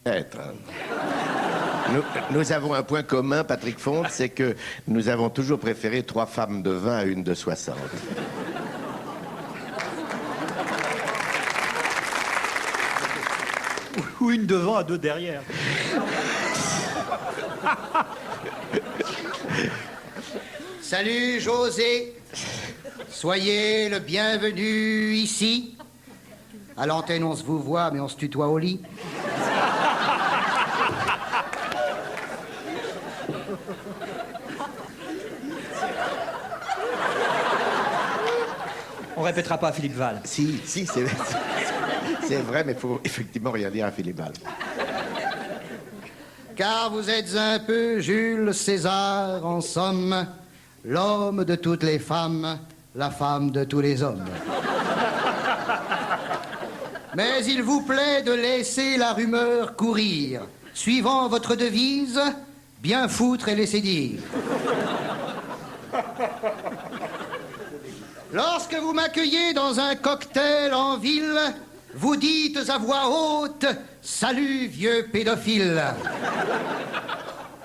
Être. Nous avons un point commun, Patrick Fonte, c'est que nous avons toujours préféré 3 femmes de 20 à une de 60. Ou une devant à 2 derrière. Salut José, soyez le bienvenu ici. À l'antenne on se vous voit mais on se tutoie au lit. On répétera pas à Philippe Val. Si, c'est vrai, mais il faut effectivement rien dire à Philippe Val. Car vous êtes un peu Jules César, en somme, l'homme de toutes les femmes, la femme de tous les hommes. Mais il vous plaît de laisser la rumeur courir, suivant votre devise, bien foutre et laisser dire. Lorsque vous m'accueillez dans un cocktail en ville, vous dites à voix haute « Salut, vieux pédophile !»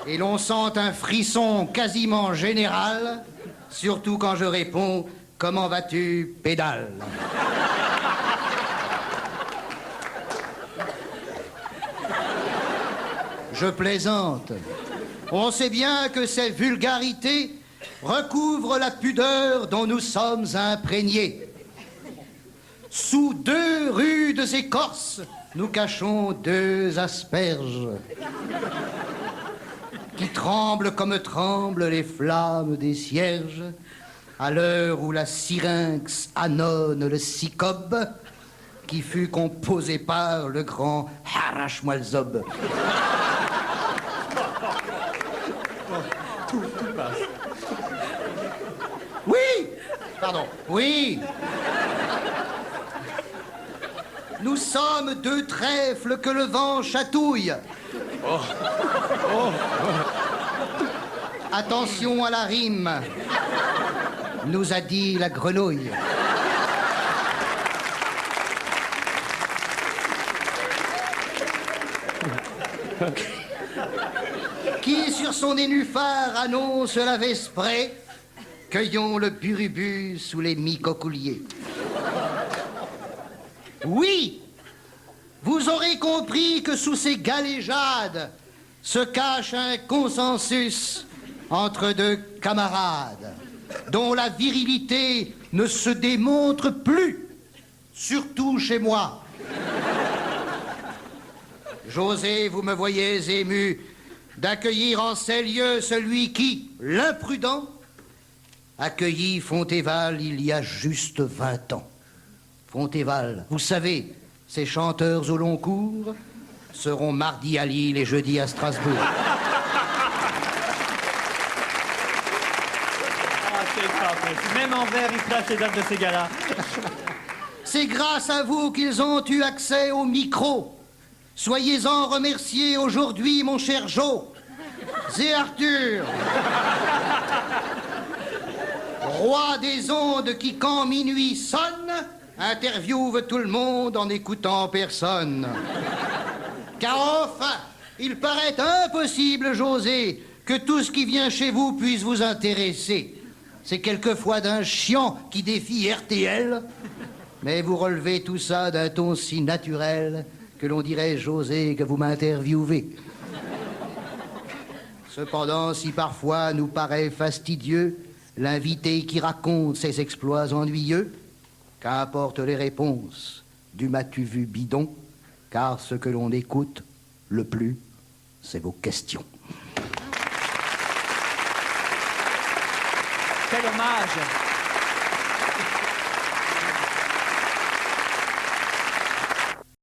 Et l'on sent un frisson quasiment général, surtout quand je réponds « Comment vas-tu, pédale ?» Je plaisante. On sait bien que ces vulgarités recouvrent la pudeur dont nous sommes imprégnés. Sous 2 rudes écorces, nous cachons 2 asperges qui tremblent comme tremblent les flammes des cierges à l'heure où la syrinx annonne le sycobe qui fut composé par le grand Harachmoalzob. Tout passe. Oui! Pardon. Oui! Nous sommes 2 trèfles que le vent chatouille. Oh. Oh. Attention à la rime, nous a dit la grenouille. Qui sur son nénuphar annonce la vesprée, cueillons le burubus sous les micocouliers. Oui, vous aurez compris que sous ces galéjades se cache un consensus entre 2 camarades dont la virilité ne se démontre plus, surtout chez moi. José, vous me voyez ému d'accueillir en ces lieux celui qui, l'imprudent, accueillit Fontéval il y a juste 20 ans. Fontéval, vous savez, ces chanteurs au long cours seront mardi à Lille et jeudi à Strasbourg. Même en verre, il place les dates de ces gars-là. C'est grâce à vous qu'ils ont eu accès au micro. Soyez-en remerciés aujourd'hui, mon cher Joe. Zé Arthur. Roi des ondes qui, quand minuit sonne, interviewe tout le monde en n'écoutant personne. Car enfin, il paraît impossible, José, que tout ce qui vient chez vous puisse vous intéresser. C'est quelquefois d'un chiant qui défie RTL, mais vous relevez tout ça d'un ton si naturel que l'on dirait, José, que vous m'interviewez. Cependant, si parfois nous paraît fastidieux l'invité qui raconte ses exploits ennuyeux, qu'importe les réponses du m'as-tu vu bidon, car ce que l'on écoute le plus, c'est vos questions. Quel hommage!